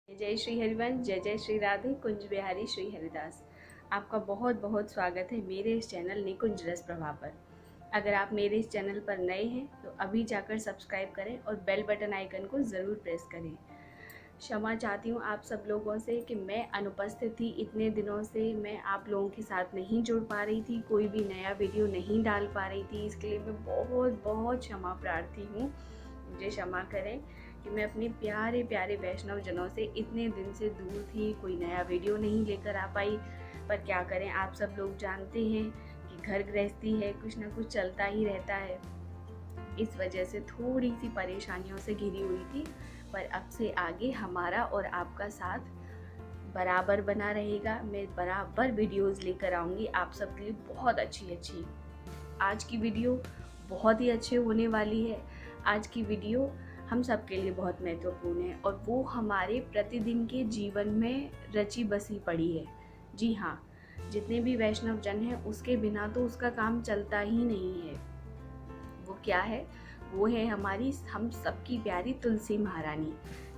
जय श्री हरिवंश, जय जय श्री राधे कुंज बिहारी श्री हरिदास। आपका बहुत बहुत स्वागत है मेरे इस चैनल निकुंज रस प्रभा पर। अगर आप मेरे इस चैनल पर नए हैं तो अभी जाकर सब्सक्राइब करें और बेल बटन आइकन को ज़रूर प्रेस करें। क्षमा चाहती हूँ आप सब लोगों से कि मैं अनुपस्थित थी। इतने दिनों से मैं आप लोगों के साथ नहीं जुड़ पा रही थी, कोई भी नया वीडियो नहीं डाल पा रही थी। इसके लिए मैं बहुत बहुत क्षमा प्रार्थी हूँ। मुझे क्षमा करें कि मैं अपने प्यारे प्यारे वैष्णव जनों से इतने दिन से दूर थी, कोई नया वीडियो नहीं लेकर आ पाई। पर क्या करें, आप सब लोग जानते हैं कि घर गृहस्थी है, कुछ ना कुछ चलता ही रहता है। इस वजह से थोड़ी सी परेशानियों से घिरी हुई थी। पर अब से आगे हमारा और आपका साथ बराबर बना रहेगा। मैं बराबर वीडियोस लेकर आऊँगी आप सबके लिए, बहुत अच्छी अच्छी। आज की वीडियो बहुत ही अच्छी होने वाली है। आज की वीडियो हम सबके लिए बहुत महत्वपूर्ण है और वो हमारे प्रतिदिन के जीवन में रची बसी पड़ी है। जी हाँ, जितने भी वैष्णव जन हैं उसके बिना तो उसका काम चलता ही नहीं है। वो क्या है? वो है हमारी हम सबकी प्यारी तुलसी महारानी।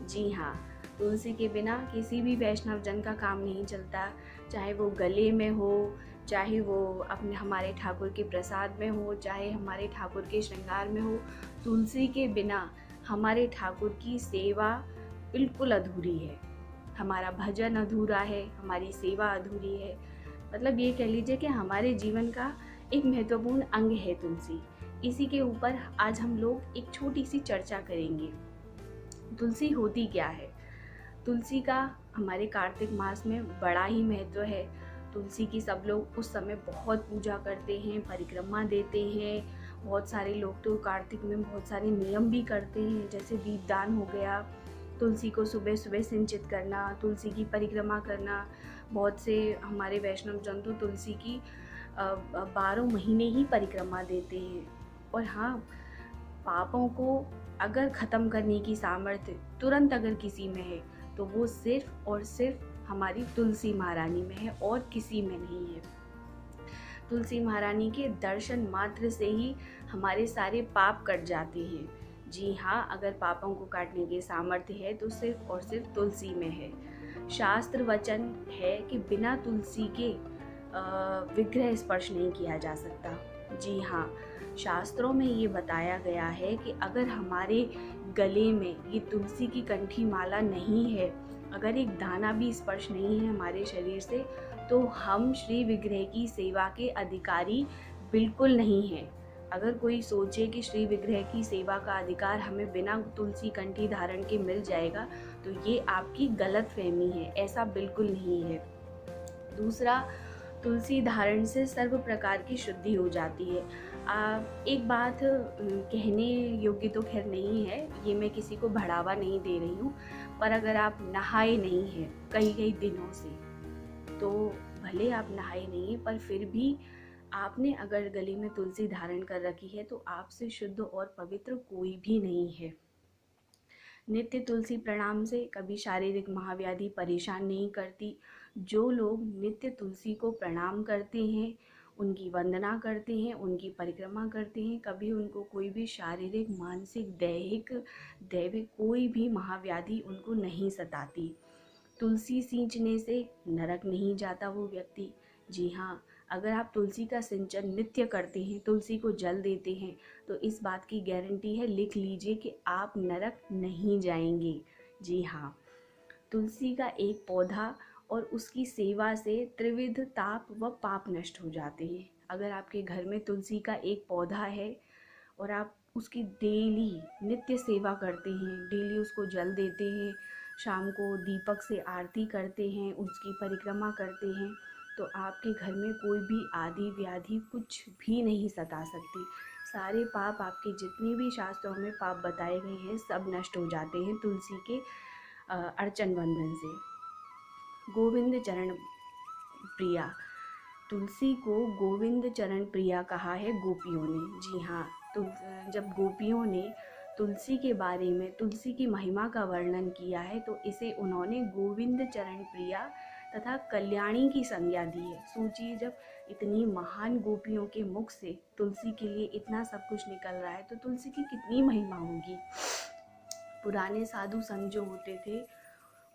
जी हाँ, तुलसी के बिना किसी भी वैष्णव जन का काम नहीं चलता। चाहे वो गले में हो, चाहे वो अपने हमारे ठाकुर के प्रसाद में हो, चाहे हमारे ठाकुर के श्रृंगार में हो, तुलसी के बिना हमारे ठाकुर की सेवा बिल्कुल अधूरी है। हमारा भजन अधूरा है, हमारी सेवा अधूरी है। मतलब ये कह लीजिए कि हमारे जीवन का एक महत्वपूर्ण अंग है तुलसी। इसी के ऊपर आज हम लोग एक छोटी सी चर्चा करेंगे। तुलसी होती क्या है? तुलसी का हमारे कार्तिक मास में बड़ा ही महत्व है। तुलसी की सब लोग उस समय बहुत पूजा करते हैं, परिक्रमा देते हैं। बहुत सारे लोग तो कार्तिक में बहुत सारे नियम भी करते हैं, जैसे दीपदान हो गया, तुलसी को सुबह सुबह सिंचित करना, तुलसी की परिक्रमा करना। बहुत से हमारे वैष्णव जन तो तुलसी की 12 महीने ही परिक्रमा देते हैं। और हाँ, पापों को अगर ख़त्म करने की सामर्थ्य तुरंत अगर किसी में है तो वो सिर्फ और सिर्फ हमारी तुलसी महारानी में है और किसी में नहीं है। तुलसी महारानी के दर्शन मात्र से ही हमारे सारे पाप कट जाते हैं। जी हाँ, अगर पापों को काटने की सामर्थ्य है तो सिर्फ और सिर्फ तुलसी में है। शास्त्र वचन है कि बिना तुलसी के विग्रह स्पर्श नहीं किया जा सकता। जी हाँ, शास्त्रों में ये बताया गया है कि अगर हमारे गले में ये तुलसी की कंठी माला नहीं है, अगर एक दाना भी स्पर्श नहीं है हमारे शरीर से, तो हम श्री विग्रह की सेवा के अधिकारी बिल्कुल नहीं हैं। अगर कोई सोचे कि श्री विग्रह की सेवा का अधिकार हमें बिना तुलसी कंठी धारण के मिल जाएगा, तो ये आपकी गलत फहमी है। ऐसा बिल्कुल नहीं है। दूसरा, तुलसी धारण से सर्व प्रकार की शुद्धि हो जाती है। एक बात कहने योग्य तो खैर नहीं है, ये मैं किसी को बढ़ावा नहीं दे रही हूँ, पर अगर आप नहाए नहीं हैं कई कई दिनों से, तो भले आप नहाए नहीं हैं पर फिर भी आपने अगर गले में तुलसी धारण कर रखी है तो आपसे शुद्ध और पवित्र कोई भी नहीं है। नित्य तुलसी प्रणाम से कभी शारीरिक महाव्याधि परेशान नहीं करती। जो लोग नित्य तुलसी को प्रणाम करते हैं, उनकी वंदना करते हैं, उनकी परिक्रमा करते हैं, कभी उनको कोई भी शारीरिक, मानसिक, दैहिक, दैविक कोई भी महाव्याधि उनको नहीं सताती। तुलसी सींचने से नरक नहीं जाता वो व्यक्ति। जी हाँ, अगर आप तुलसी का सिंचन नित्य करते हैं, तुलसी को जल देते हैं, तो इस बात की गारंटी है, लिख लीजिए कि आप नरक नहीं जाएंगे। जी हाँ, तुलसी का एक पौधा और उसकी सेवा से त्रिविध ताप व पाप नष्ट हो जाते हैं। अगर आपके घर में तुलसी का एक पौधा है और आप उसकी डेली नित्य सेवा करते हैं, डेली उसको जल देते हैं, शाम को दीपक से आरती करते हैं, उसकी परिक्रमा करते हैं, तो आपके घर में कोई भी आदि व्याधि कुछ भी नहीं सता सकती। सारे पाप, आपके जितने भी शास्त्रों में पाप बताए गए हैं, सब नष्ट हो जाते हैं तुलसी के अर्चन बंधन से। गोविंद चरण प्रिया, तुलसी को गोविंद चरण प्रिया कहा है गोपियों ने। जी हाँ, तो जब गोपियों ने तुलसी के बारे में, तुलसी की महिमा का वर्णन किया है, तो इसे उन्होंने गोविंद चरण प्रिया तथा कल्याणी की संज्ञा दी है। सोचिए, जब इतनी महान गोपियों के मुख से तुलसी के लिए इतना सब कुछ निकल रहा है, तो तुलसी की कितनी महिमा होगी। पुराने साधु संत जो होते थे,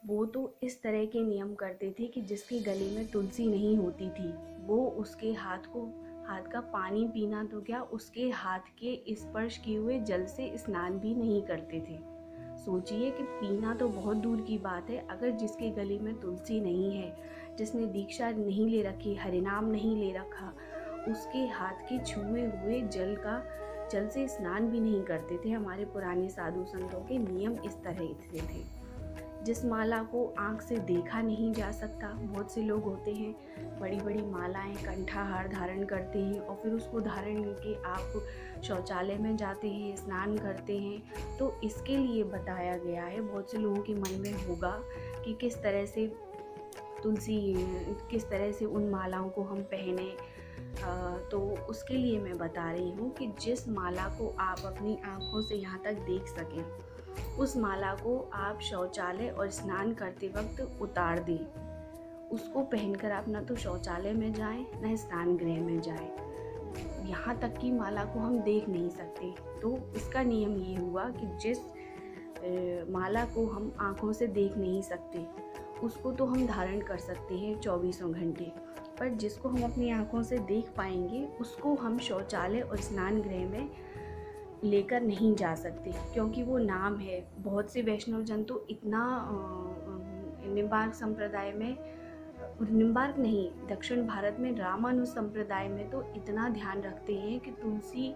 वो तो इस तरह के नियम करते थे कि जिसके गले में तुलसी नहीं होती थी वो उसके हाथ का पानी पीना तो क्या, उसके हाथ के स्पर्श किए हुए जल से स्नान भी नहीं करते थे। सोचिए कि पीना तो बहुत दूर की बात है, अगर जिसके गले में तुलसी नहीं है, जिसने दीक्षा नहीं ले रखी, हरिनाम नहीं ले रखा, उसके हाथ के छुए हुए जल से स्नान भी नहीं करते थे। हमारे पुराने साधु संतों के नियम इस तरह से थे। जिस माला को आँख से देखा नहीं जा सकता, बहुत से लोग होते हैं बड़ी बड़ी मालाएं कंठाहार धारण करते हैं और फिर उसको धारण करके आप शौचालय में जाते हैं, स्नान करते हैं, तो इसके लिए बताया गया है। बहुत से लोगों के मन में होगा कि किस तरह से उन मालाओं को हम पहने, तो उसके लिए मैं बता रही हूँ कि जिस माला को आप अपनी आँखों से यहाँ तक देख सकें, उस माला को आप शौचालय और स्नान करते वक्त उतार दें। उसको पहनकर आप ना तो शौचालय में जाएं, न स्नान गृह में जाएं। यहाँ तक कि माला को हम देख नहीं सकते। तो इसका नियम ये हुआ कि जिस माला को हम आँखों से देख नहीं सकते उसको तो हम धारण कर सकते हैं 24 घंटे, पर जिसको हम अपनी आँखों से देख पाएंगे उसको हम शौचालय और स्नान गृह में लेकर नहीं जा सकते, क्योंकि वो नाम है। बहुत से वैष्णव जन तो इतना निम्बार्क नहीं, दक्षिण भारत में रामानुज संप्रदाय में तो इतना ध्यान रखते हैं कि तुलसी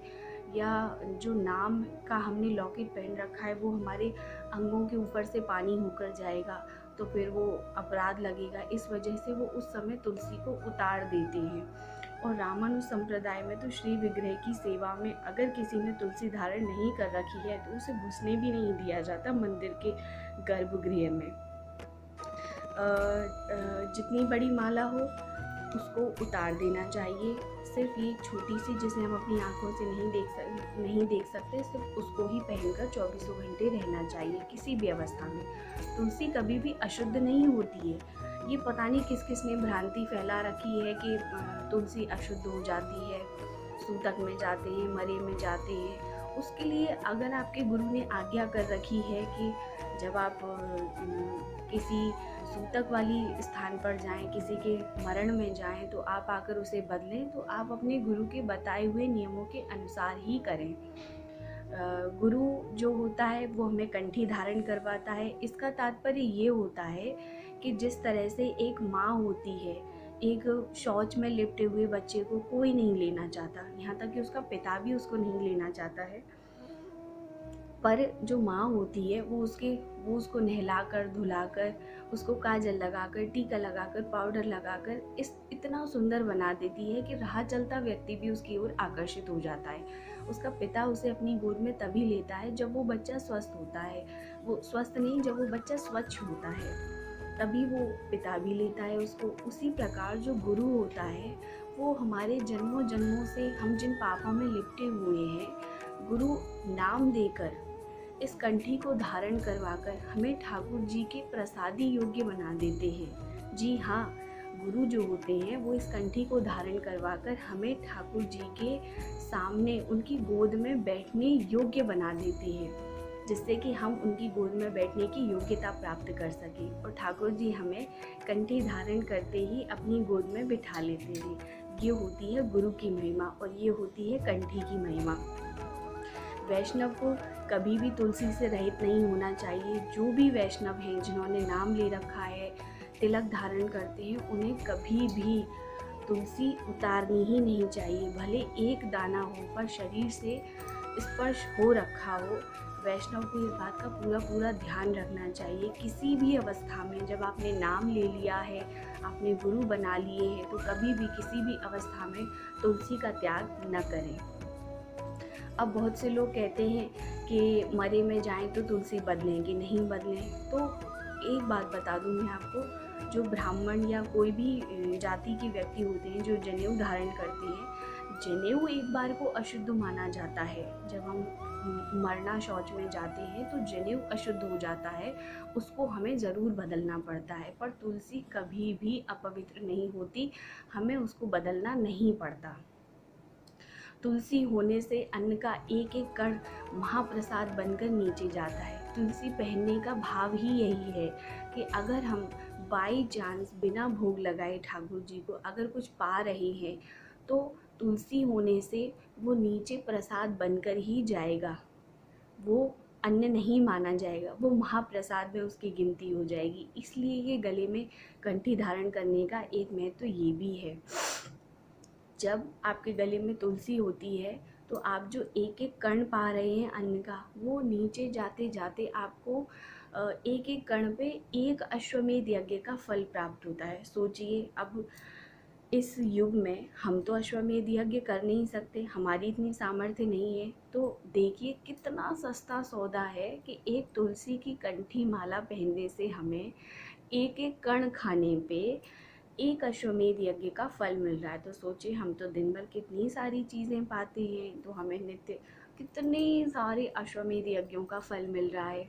या जो नाम का हमने लॉकेट पहन रखा है वो हमारे अंगों के ऊपर से पानी होकर जाएगा तो फिर वो अपराध लगेगा। इस वजह से वो उस समय तुलसी को उतार देते हैं। और रामानुज संप्रदाय में तो श्री विग्रह की सेवा में अगर किसी ने तुलसी धारण नहीं कर रखी है तो उसे घुसने भी नहीं दिया जाता मंदिर के गर्भगृह में। जितनी बड़ी माला हो उसको उतार देना चाहिए। सिर्फ ये छोटी सी जिसे हम अपनी आंखों से नहीं देख सकते, सिर्फ उसको ही पहनकर 24 घंटे रहना चाहिए किसी भी अवस्था में। तुलसी कभी भी अशुद्ध नहीं होती है। ये पता नहीं किस किस ने भ्रांति फैला रखी है कि तुलसी अशुद्ध हो जाती है, सूतक में जाते हैं, मरे में जाते हैं। उसके लिए अगर आपके गुरु ने आज्ञा कर रखी है कि जब आप किसी सूतक वाली स्थान पर जाएं, किसी के मरण में जाएं, तो आप आकर उसे बदलें, तो आप अपने गुरु के बताए हुए नियमों के अनुसार ही करें। गुरु जो होता है वो हमें कंठी धारण करवाता है। इसका तात्पर्य ये होता है कि जिस तरह से एक माँ होती है, एक शौच में लिपटे हुए बच्चे को कोई नहीं लेना चाहता, यहाँ तक कि उसका पिता भी उसको नहीं लेना चाहता है, पर जो माँ होती है वो उसको नहलाकर धुलाकर, उसको काजल लगाकर, टीका लगाकर, पाउडर लगाकर इतना सुंदर बना देती है कि राह चलता व्यक्ति भी उसकी ओर आकर्षित हो जाता है। उसका पिता उसे अपनी गोद में तभी लेता है जब वो बच्चा स्वस्थ होता है, वो स्वस्थ नहीं, जब वो बच्चा स्वच्छ होता है तभी वो पिता भी लेता है उसको। उसी प्रकार जो गुरु होता है वो हमारे जन्मों जन्मों से हम जिन पापों में लिपटे हुए हैं, गुरु नाम देकर इस कंठी को धारण करवाकर हमें ठाकुर जी के प्रसादी योग्य बना देते हैं। जी हाँ, गुरु जो होते हैं वो इस कंठी को धारण करवाकर हमें ठाकुर जी के सामने उनकी गोद में बैठने योग्य बना देते हैं, जिससे कि हम उनकी गोद में बैठने की योग्यता प्राप्त कर सकें। और ठाकुर जी हमें कंठी धारण करते ही अपनी गोद में बिठा लेते हैं। ये होती है गुरु की महिमा और ये होती है कंठी की महिमा। वैष्णव को कभी भी तुलसी से रहित नहीं होना चाहिए। जो भी वैष्णव हैं जिन्होंने नाम ले रखा है, तिलक धारण करते हैं, उन्हें कभी भी तुलसी उतारनी ही नहीं चाहिए। भले एक दाना हो पर शरीर से स्पर्श हो रखा हो। वैष्णव को इस बात का पूरा ध्यान रखना चाहिए। किसी भी अवस्था में जब आपने नाम ले लिया है, आपने गुरु बना लिए हैं, तो कभी भी किसी भी अवस्था में तुलसी का त्याग न करें। अब बहुत से लोग कहते हैं कि मरे में जाएं तो तुलसी बदलेंगे, नहीं बदलें। तो एक बात बता दूं मैं आपको, जो ब्राह्मण या कोई भी जाति के व्यक्ति होते हैं जो जनेऊ धारण करते हैं, जनेऊ एक बार को अशुद्ध माना जाता है। जब हम मरना शौच में जाते हैं तो जनेऊ अशुद्ध हो जाता है, उसको हमें ज़रूर बदलना पड़ता है। पर तुलसी कभी भी अपवित्र नहीं होती, हमें उसको बदलना नहीं पड़ता। तुलसी होने से अन्न का एक एक कण महाप्रसाद बनकर नीचे जाता है। तुलसी पहनने का भाव ही यही है कि अगर हम बाई चांस बिना भोग लगाए ठाकुर जी को अगर कुछ पा रहे हैं तो तुलसी होने से वो नीचे प्रसाद बनकर ही जाएगा, वो अन्न नहीं माना जाएगा, वो महाप्रसाद में उसकी गिनती हो जाएगी। इसलिए ये गले में कंठी धारण करने का एक महत्व ये भी है। जब आपके गले में तुलसी होती है तो आप जो एक एक कण पा रहे हैं अन्न का, वो नीचे जाते जाते आपको एक एक कण पे एक अश्वमेध यज्ञ का फल प्राप्त होता है। सोचिए, अब इस युग में हम तो अश्वमेध यज्ञ कर नहीं सकते, हमारी इतनी सामर्थ्य नहीं है, तो देखिए कितना सस्ता सौदा है कि एक तुलसी की कंठी माला पहनने से हमें एक एक कण खाने पे एक अश्वमेध यज्ञ का फल मिल रहा है। तो सोचिए, हम तो दिन भर कितनी सारी चीज़ें पाते हैं, तो हमें नित्य कितने सारे अश्वमेध यज्ञों का फल मिल रहा है।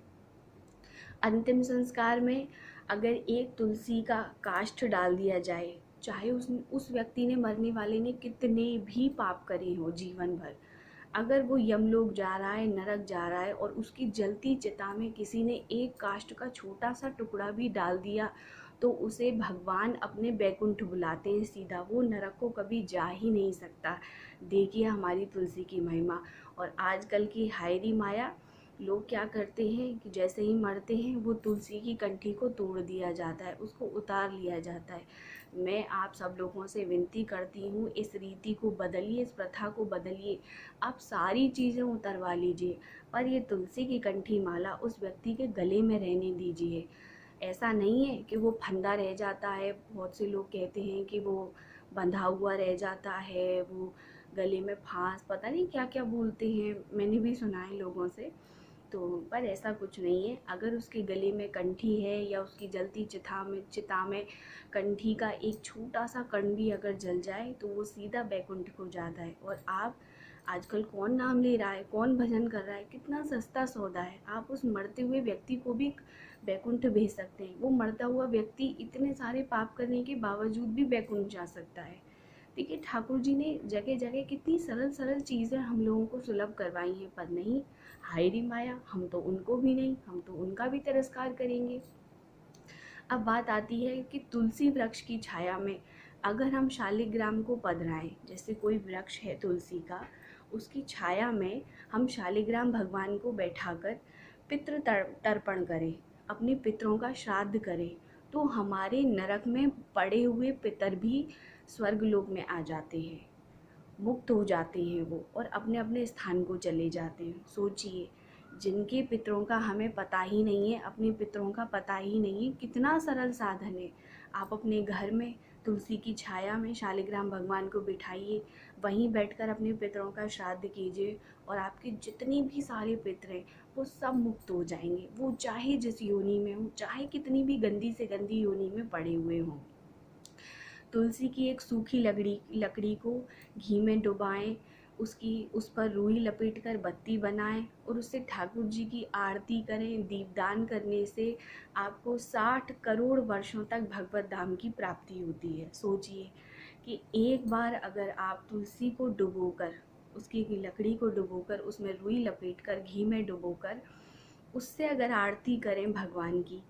अंतिम संस्कार में अगर एक तुलसी का काष्ठ डाल दिया जाए, चाहे उस व्यक्ति ने, मरने वाले ने कितने भी पाप करे हो जीवन भर, अगर वो यमलोक जा रहा है, नरक जा रहा है और उसकी जलती चिता में किसी ने एक काष्ठ का छोटा सा टुकड़ा भी डाल दिया तो उसे भगवान अपने बैकुंठ बुलाते हैं सीधा, वो नरक को कभी जा ही नहीं सकता। देखिए हमारी तुलसी की महिमा। और आजकल की हायरी माया, लोग क्या करते हैं कि जैसे ही मरते हैं वो तुलसी की कंठी को तोड़ दिया जाता है, उसको उतार लिया जाता है। मैं आप सब लोगों से विनती करती हूँ, इस रीति को बदलिए, इस प्रथा को बदलिए। आप सारी चीज़ें उतरवा लीजिए, पर ये तुलसी की कंठी माला उस व्यक्ति के गले में रहने दीजिए। ऐसा नहीं है कि वो फंदा रह जाता है, बहुत से लोग कहते हैं कि वो बंधा हुआ रह जाता है, वो गले में फांस, पता नहीं क्या क्या बोलते हैं, मैंने भी सुना है लोगों से। तो पर ऐसा कुछ नहीं है। अगर उसके गले में कंठी है या उसकी जलती चिता में कंठी का एक छोटा सा कण भी अगर जल जाए तो वो सीधा बैकुंठ को जाता है। और आप आजकल कौन नाम ले रहा है, कौन भजन कर रहा है, कितना सस्ता सौदा है। आप उस मरते हुए व्यक्ति को भी बैकुंठ भेज सकते हैं। वो मरता हुआ व्यक्ति इतने सारे पाप करने के बावजूद भी बैकुंठ जा सकता है। देखिए ठाकुर जी ने जगह जगह कितनी सरल सरल चीज़ें हम लोगों को सुलभ करवाई हैं, पर नहीं, हायरी माया, हम तो उनको भी नहीं, हम तो उनका भी तिरस्कार करेंगे। अब बात आती है कि तुलसी वृक्ष की छाया में अगर हम शालिग्राम को पधराएं, जैसे कोई वृक्ष है तुलसी का, उसकी छाया में हम शालिग्राम भगवान को बैठाकर पितृ तर्पण करें, अपने पितरों का श्राद्ध करें, तो हमारे नरक में पड़े हुए पितर भी स्वर्गलोक में आ जाते हैं, मुक्त हो जाते हैं वो, और अपने अपने स्थान को चले जाते हैं। सोचिए, जिनके पितरों का हमें पता ही नहीं है, अपने पितरों का पता ही नहीं है, कितना सरल साधन है। आप अपने घर में तुलसी की छाया में शालिग्राम भगवान को बिठाइए, वहीं बैठकर अपने पितरों का श्राद्ध कीजिए, और आपके जितने भी सारे पितर हैं वो सब मुक्त हो जाएंगे। वो चाहे जिस योनि में हो, चाहे कितनी भी गंदी से गंदी योनि में पड़े हुए हों। तुलसी की एक सूखी लकड़ी को घी में डुबाएं, उस पर रुई लपेटकर बत्ती बनाएं और उससे ठाकुर जी की आरती करें। दीपदान करने से आपको 60 करोड़ वर्षों तक भगवत धाम की प्राप्ति होती है। सोचिए कि एक बार अगर आप तुलसी को डुबोकर, उसकी लकड़ी को डुबोकर, उसमें रुई लपेटकर, घी में डुबोकर उससे अगर आरती करें भगवान की,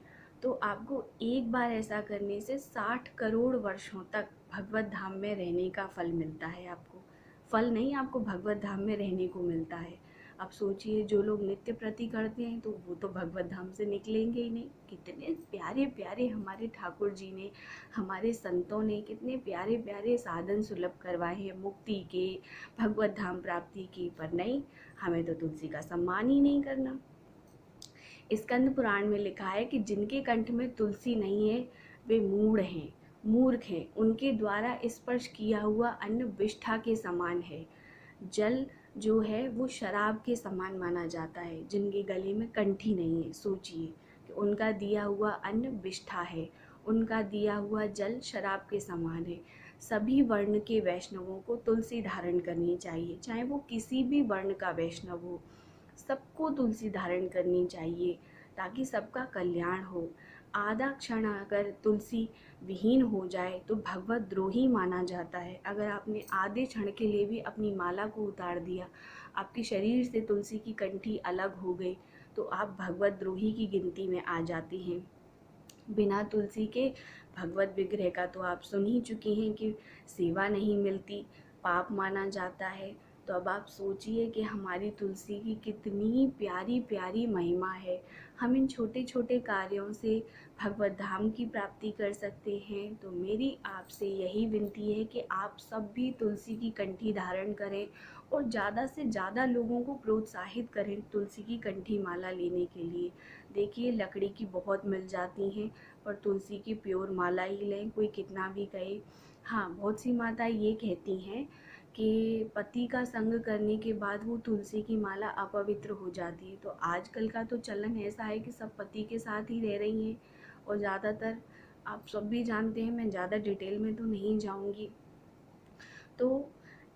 तो आपको एक बार ऐसा करने से 60 करोड़ वर्षों तक भगवत धाम में रहने का फल मिलता है। आपको फल नहीं, आपको भगवत धाम में रहने को मिलता है। अब सोचिए, जो लोग नित्य प्रति करते हैं तो वो तो भगवत धाम से निकलेंगे ही नहीं। कितने प्यारे प्यारे हमारे ठाकुर जी ने, हमारे संतों ने कितने प्यारे प्यारे साधन सुलभ करवाए हैं मुक्ति के, भगवत धाम प्राप्ति के, पर नहीं, हमें तो तुलसी का सम्मान ही नहीं करना। स्कंद पुराण में लिखा है कि जिनके कंठ में तुलसी नहीं है वे मूढ़ हैं, मूर्ख हैं, उनके द्वारा स्पर्श किया हुआ अन्न विष्ठा के समान है। जल जो है वो शराब के समान माना जाता है जिनके गले में कंठी नहीं है। सोचिए कि उनका दिया हुआ अन्न विष्ठा है, उनका दिया हुआ जल शराब के समान है। सभी वर्ण के वैष्णवों को तुलसी धारण करनी चाहिए, चाहे वो किसी भी वर्ण का वैष्णव हो, सबको तुलसी धारण करनी चाहिए ताकि सबका कल्याण हो। आधा क्षण अगर तुलसी विहीन हो जाए तो भगवत द्रोही माना जाता है। अगर आपने आधे क्षण के लिए भी अपनी माला को उतार दिया, आपके शरीर से तुलसी की कंठी अलग हो गई, तो आप भगवत द्रोही की गिनती में आ जाते हैं। बिना तुलसी के भगवत विग्रह का तो आप सुन ही चुके हैं कि सेवा नहीं मिलती, पाप माना जाता है। तो अब आप सोचिए कि हमारी तुलसी की कितनी प्यारी प्यारी महिमा है। हम इन छोटे छोटे कार्यों से भगवत धाम की प्राप्ति कर सकते हैं। तो मेरी आपसे यही विनती है कि आप सब भी तुलसी की कंठी धारण करें और ज़्यादा से ज़्यादा लोगों को प्रोत्साहित करें तुलसी की कंठी माला लेने के लिए। देखिए, लकड़ी की बहुत मिल जाती हैं, पर तुलसी की प्योर माला ही लें, कोई कितना भी कहे। हाँ, बहुत सी माताएं ये कहती हैं कि पति का संग करने के बाद वो तुलसी की माला अपवित्र हो जाती है। तो आजकल का तो चलन ऐसा है कि सब पति के साथ ही रह रही हैं, और ज़्यादातर आप सब भी जानते हैं, मैं ज़्यादा डिटेल में तो नहीं जाऊँगी। तो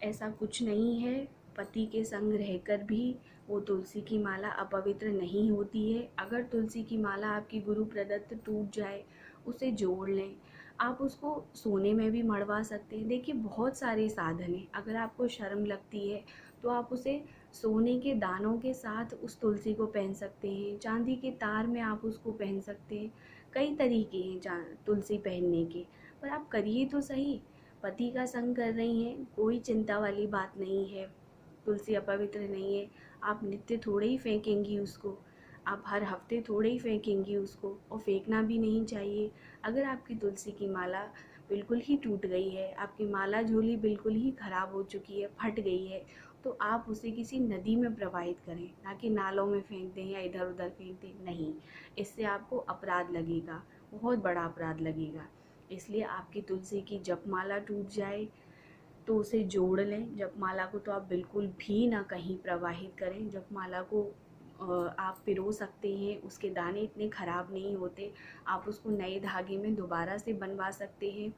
ऐसा कुछ नहीं है, पति के संग रहकर भी वो तुलसी की माला अपवित्र नहीं होती है। अगर तुलसी की माला आपकी गुरु प्रदत्त टूट जाए, उसे जोड़ लें। आप उसको सोने में भी मढ़वा सकते हैं। देखिए, बहुत सारे साधन हैं। अगर आपको शर्म लगती है तो आप उसे सोने के दानों के साथ उस तुलसी को पहन सकते हैं, चांदी के तार में आप उसको पहन सकते हैं। कई तरीके हैं तुलसी पहनने के, पर आप करिए तो सही। पति का संग कर रही हैं, कोई चिंता वाली बात नहीं है। तुलसी अपवित्र नहीं है। आप नित्य थोड़े ही फेंकेंगी उसको, आप हर हफ्ते थोड़े ही फेंकेंगी उसको, और फेंकना भी नहीं चाहिए। अगर आपकी तुलसी की माला बिल्कुल ही टूट गई है, आपकी माला झोली बिल्कुल ही ख़राब हो चुकी है, फट गई है, तो आप उसे किसी नदी में प्रवाहित करें, ना कि नालों में फेंक दें या इधर उधर फेंक दें। नहीं, इससे आपको अपराध लगेगा, बहुत बड़ा अपराध लगेगा। इसलिए आपकी तुलसी की जपमाला टूट जाए तो उसे जोड़ लें। जपमाला को तो आप बिल्कुल भी ना कहीं प्रवाहित करें। जपमाला को आप पिरो सकते हैं, उसके दाने इतने ख़राब नहीं होते। आप उसको नए धागे में दोबारा से बनवा सकते हैं।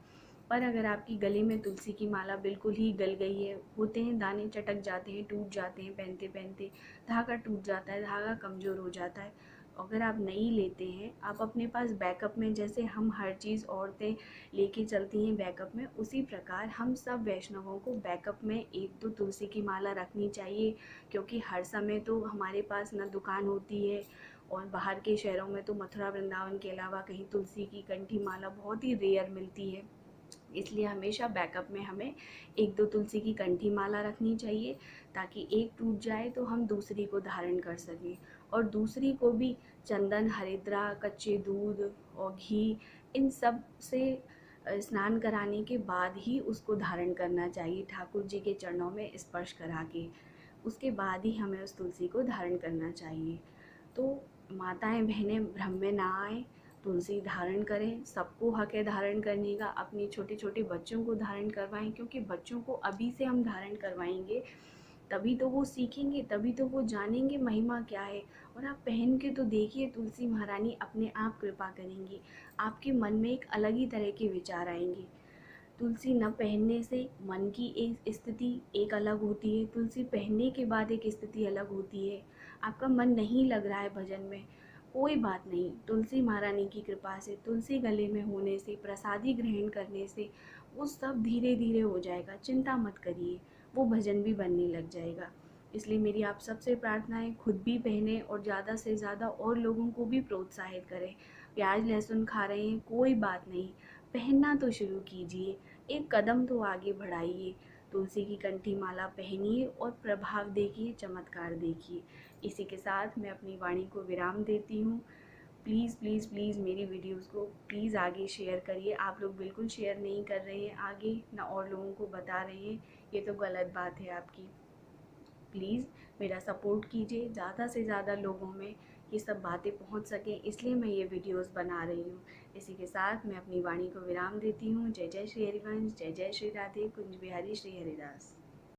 पर अगर आपकी गले में तुलसी की माला बिल्कुल ही गल गई है, होते हैं दाने चटक जाते हैं, टूट जाते हैं, पहनते पहनते धागा टूट जाता है, धागा कमज़ोर हो जाता है, अगर आप नहीं लेते हैं, आप अपने पास बैकअप में, जैसे हम हर चीज़ औरतें लेके चलती हैं बैकअप में, उसी प्रकार हम सब वैष्णवों को बैकअप में एक तो तुलसी की माला रखनी चाहिए। क्योंकि हर समय तो हमारे पास ना दुकान होती है, और बाहर के शहरों में तो मथुरा वृंदावन के अलावा कहीं तुलसी की कंठी माला बहुत ही रेयर मिलती है। इसलिए हमेशा बैकअप में हमें एक दो तुलसी की कंठी माला रखनी चाहिए, ताकि एक टूट जाए तो हम दूसरी को धारण कर सकें। और दूसरी को भी चंदन, हरिद्रा, कच्चे दूध और घी, इन सब से स्नान कराने के बाद ही उसको धारण करना चाहिए, ठाकुर जी के चरणों में स्पर्श करा के। उसके बाद ही हमें उस तुलसी को धारण करना चाहिए। तो माताएं बहनें भ्रम में ना आएँ, तुलसी धारण करें। सबको हक है धारण करने का। अपने छोटे छोटे बच्चों को धारण करवाएं, क्योंकि बच्चों को अभी से हम धारण करवाएंगे तभी तो वो सीखेंगे, तभी तो वो जानेंगे महिमा क्या है। और आप पहन के तो देखिए, तुलसी महारानी अपने आप कृपा करेंगी, आपके मन में एक अलग ही तरह के विचार आएंगे। तुलसी न पहनने से मन की एक स्थिति एक अलग होती है, तुलसी पहनने के बाद एक स्थिति अलग होती है। आपका मन नहीं लग रहा है भजन में, कोई बात नहीं, तुलसी महारानी की कृपा से, तुलसी गले में होने से, प्रसादी ग्रहण करने से वो सब धीरे धीरे हो जाएगा। चिंता मत करिए, वो भजन भी बनने लग जाएगा। इसलिए मेरी आप सबसे प्रार्थना है, खुद भी पहने और ज़्यादा से ज़्यादा और लोगों को भी प्रोत्साहित करें। प्याज लहसुन खा रहे हैं, कोई बात नहीं, पहनना तो शुरू कीजिए, एक कदम तो आगे बढ़ाइए। तुलसी की कंठी माला पहनिए और प्रभाव देखिए, चमत्कार देखिए। इसी के साथ मैं अपनी वाणी को विराम देती हूँ। प्लीज़ प्लीज़ प्लीज़ मेरी वीडियोज़ को प्लीज़ आगे शेयर करिए। आप लोग बिल्कुल शेयर नहीं कर रहे हैं आगे, ना और लोगों को बता रहे हैं, ये तो गलत बात है आपकी। प्लीज़ मेरा सपोर्ट कीजिए, ज़्यादा से ज़्यादा लोगों में ये सब बातें पहुंच सकें, इसलिए मैं ये वीडियोस बना रही हूँ। इसी के साथ मैं अपनी वाणी को विराम देती हूँ। जय जय श्री हरिवंश, जय जय श्री राधे कुंज बिहारी श्री हरिदास।